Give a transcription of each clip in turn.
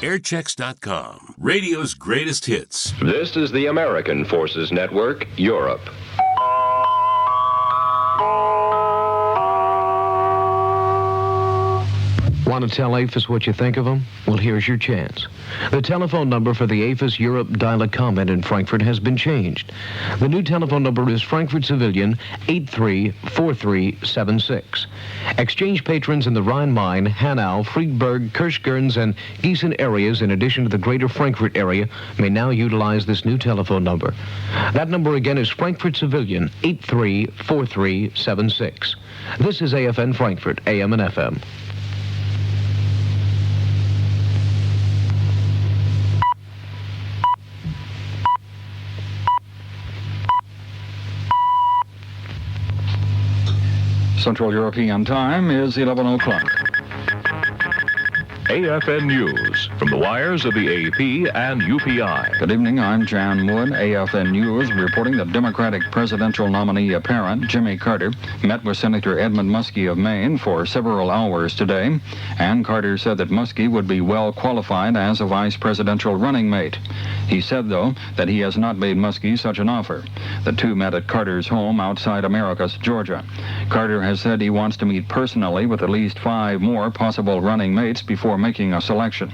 Airchecks.com, radio's greatest hits. This is the American Forces Network, Europe. Want to tell AFIS what you think of them? Well, here's your chance. The telephone number for the AFIS Europe Dial-A-Comment in Frankfort has been changed. The new telephone number is Frankfort Civilian 834376. Exchange patrons in the Rhine-Main, Hanau, Friedberg, Kirchgürns, and Gießen areas, in addition to the greater Frankfurt area, may now utilize this new telephone number. That number again is Frankfort Civilian 834376. This is AFN Frankfurt, AM and FM. Central European Time is 11 o'clock. AFN News from the wires of the AP and UPI. Good evening, I'm Jan Wood. AFN News reporting that Democratic presidential nominee apparent Jimmy Carter met with Senator Edmund Muskie of Maine for several hours today, and Carter said that Muskie would be well qualified as a vice presidential running mate. He said, though, that he has not made Muskie such an offer. The two met at Carter's home outside Americus, Georgia. Carter has said he wants to meet personally with at least 5 more possible running mates before making a selection.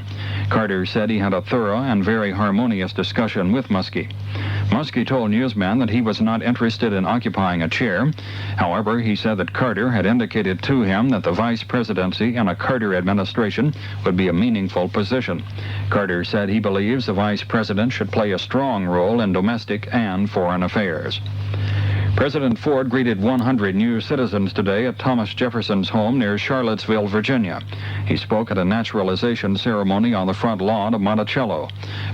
Carter said he had a thorough and very harmonious discussion with Muskie. Muskie told newsmen that he was not interested in occupying a chair. However, he said that Carter had indicated to him that the vice presidency in a Carter administration would be a meaningful position. Carter said he believes the vice president should play a strong role in domestic and foreign affairs. President Ford greeted 100 new citizens today at Thomas Jefferson's home near Charlottesville, Virginia. He spoke at a naturalization ceremony on the front lawn of Monticello.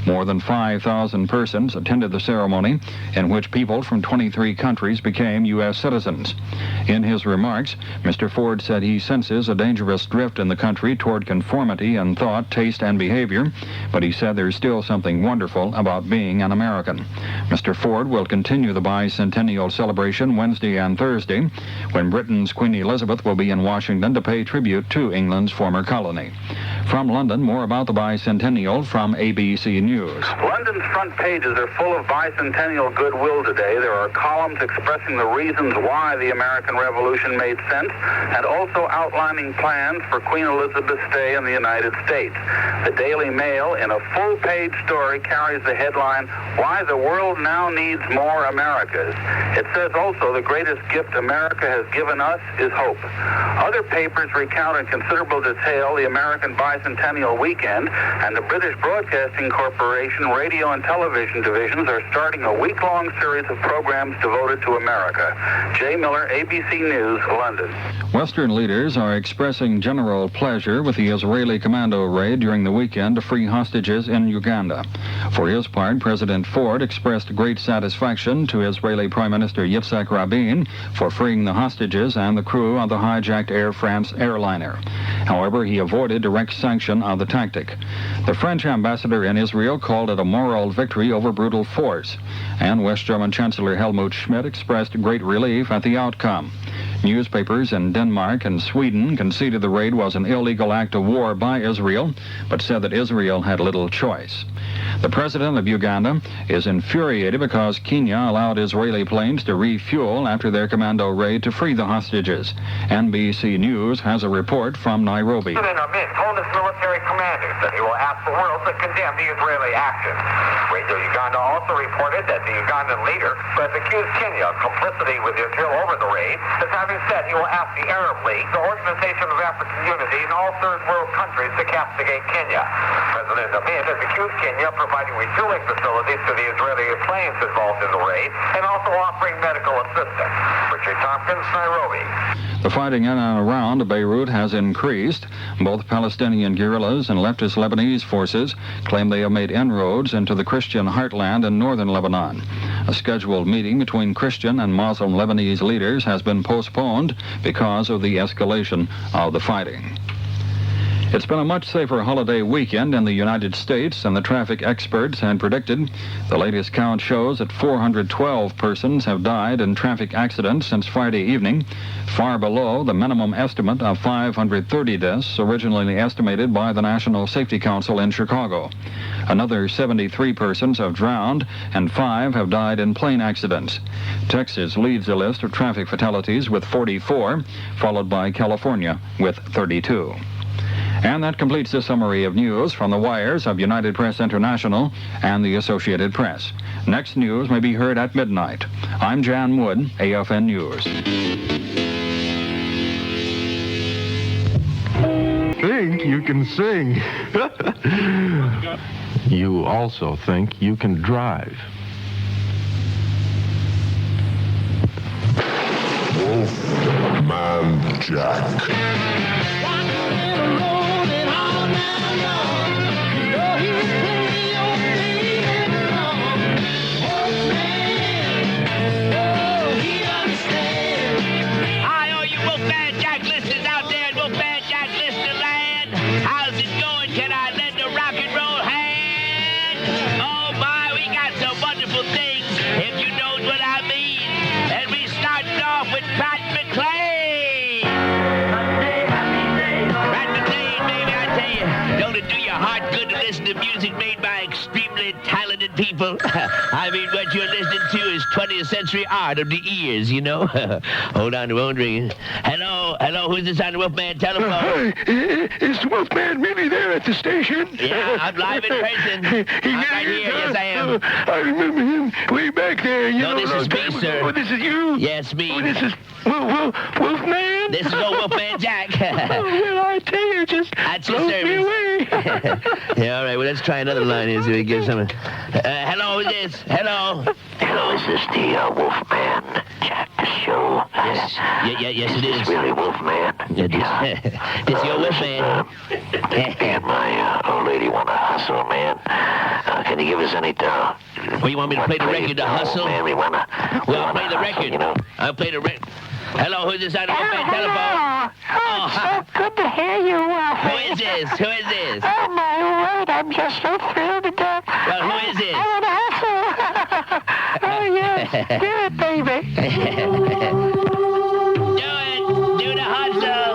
More than 5,000 persons attended the ceremony, in which people from 23 countries became U.S. citizens. In his remarks, Mr. Ford said he senses a dangerous drift in the country toward conformity in thought, taste, and behavior, but he said there's still something wonderful about being an American. Mr. Ford will continue the bicentennial celebration Wednesday and Thursday, when Britain's Queen Elizabeth will be in Washington to pay tribute to England's former colony. From London, more about the bicentennial from ABC News. London's front pages are full of bicentennial goodwill today. There are columns expressing the reasons why the American Revolution made sense, and also outlining plans for Queen Elizabeth's stay in the United States. The Daily Mail, in a full-page story, carries the headline, "Why the World Now Needs More Americas." It says also, the greatest gift America has given us is hope. Other papers recount in considerable detail the American bicentennial weekend, and the British Broadcasting Corporation radio and television divisions are starting a week-long series of programs devoted to America. Jay Miller, ABC News, London. Western leaders are expressing general pleasure with the Israeli commando raid during the weekend to free hostages in Uganda. For his part, President Ford expressed great satisfaction to Israeli Prime Minister Yitzhak Rabin for freeing the hostages and the crew of the hijacked Air France airliner. However, he avoided direct sanction of the tactic. The French ambassador in Israel called it a moral victory over brutal force, and West German Chancellor Helmut Schmidt expressed great relief at the outcome. Newspapers in Denmark and Sweden conceded the raid was an illegal act of war by Israel, but said that Israel had little choice. The president of Uganda is infuriated because Kenya allowed Israeli planes to refuel after their commando raid to free the hostages. NBC News has a report from Nairobi. President Amin told his military commanders that he will ask the world to condemn the Israeli action. Radio Uganda also reported that the Ugandan leader has accused Kenya of complicity with Israel over the raid, as having said he will ask the Arab League, the Organization of African Unity, and all third world countries to castigate Kenya. President Amin has accused Kenya of providing refueling facilities to the Israeli planes involved in the raid, and also offering medical assistance. Richard Tompkins, Nairobi. The fighting in and around Beirut has increased. Both Palestinian guerrillas and leftist Lebanese forces claim they have made inroads into the Christian heartland in northern Lebanon. A scheduled meeting between Christian and Muslim Lebanese leaders has been postponed because of the escalation of the fighting. It's been a much safer holiday weekend in the United States than the traffic experts had predicted. The latest count shows that 412 persons have died in traffic accidents since Friday evening, far below the minimum estimate of 530 deaths originally estimated by the National Safety Council in Chicago. Another 73 persons have drowned and 5 have died in plane accidents. Texas leads the list of traffic fatalities with 44, followed by California with 32. And that completes the summary of news from the wires of United Press International and the Associated Press. Next news may be heard at midnight. I'm Jan Wood, AFN News. Think you can sing. You also think you can drive. Wolfman Jack. Hi, all you Wolfman Jack listeners out there in Wolfman Jack listener land. How's it going? Can I lend a rock and roll hand? Oh my, we got some wonderful things, if you know what I mean. And we started off with Pat McLean. Pat McLean, baby, I tell you, don't it do your heart good to listen to music made by extremely talented people? I mean, what you're listening to is 20th century art of the ears, you know? Hold on, the phone ringing. Hello, who's this on the Wolfman telephone? Hi, is Wolfman really there at the station? Yeah, I'm live in person. I'm right here, yes I am. I remember him way back there. No, this is me, sir. Oh, this is you? Yes, me. Oh, this is Wolfman? This is old Wolfman Jack. Oh, well, I tell you, just That's your blows me service. away. Yeah, all right, well, let's try another line here so we get some. Hello, who's this? Hello? Hello, is this the Wolfman Jack show? Yes, yes, it is. Is this really Wolfman? This your Wolfman. Me and my old lady want to hustle, man. Can you give us any Well, you want me to play the record, The Hustle? Man, we want to. Well, I'll play the record. You know? I'll play the record. Hello, who's this on the Wolfman telephone? Oh, so good to hear you, Wolfman. Who is this? Who is this? Oh, my word, I'm just so thrilled to death. Well, who is this? I want to hustle. Oh, yes. Do it, baby. Do it. Do the hustle.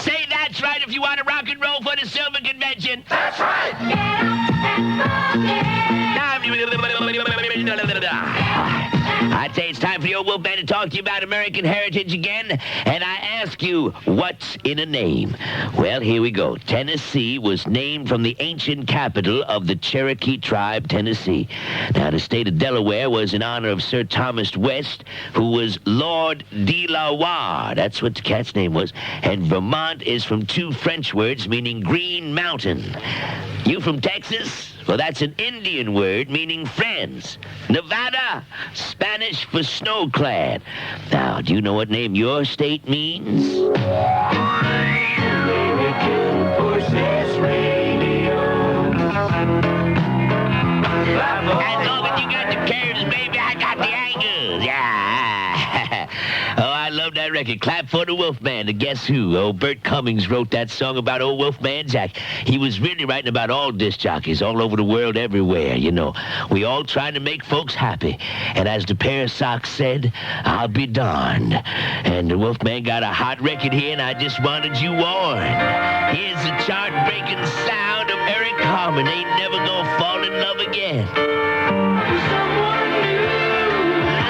Say that's right if you want to rock and roll for the Silver Convention. That's right. I say it's time for your Wolfman to talk to you about American heritage again, and I ask you, what's in a name? Well, here we go. Tennessee was named from the ancient capital of the Cherokee tribe, Tennessee. Now, the state of Delaware was in honor of Sir Thomas West, who was Lord de la Warr. That's what the cat's name was. And Vermont is from two French words meaning green mountain. You from Texas? Well, that's an Indian word meaning friends. Nevada, Spanish for snow-clad. Now, do you know what name your state means? As long as you got the curves, baby, I got the angles. Yeah. Oh, I love that record. Clap for the Wolfman. And guess who? Old Bert Cummings wrote that song about old Wolfman Jack. He was really writing about all disc jockeys all over the world, everywhere, you know. We all trying to make folks happy. And as the pair of socks said, I'll be darned. And the Wolfman got a hot record here, and I just wanted you warned. Here's the chart-breaking sound of Eric Carmen. Ain't never gonna fall in love again.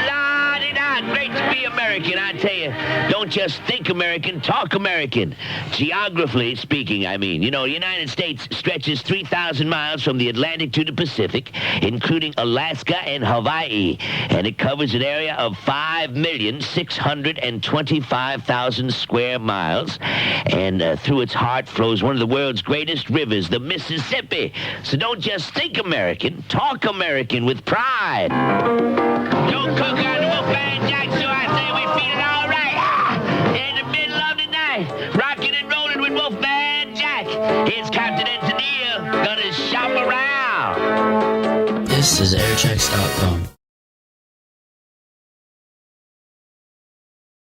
La-di-da, great to be American, I tell you. Don't just think American, talk American. Geographically speaking, I mean. You know, the United States stretches 3,000 miles from the Atlantic to the Pacific, including Alaska and Hawaii. And it covers an area of 5,625,000 square miles. And through its heart flows one of the world's greatest rivers, the Mississippi. So don't just think American, talk American with pride. Don't cook on the Wolfman Jack, so I say we feeling all right. In the middle of the night, rocking and rolling with Wolfman Jack. Here's Captain Engineer, gonna shop around. This is airchecks.com.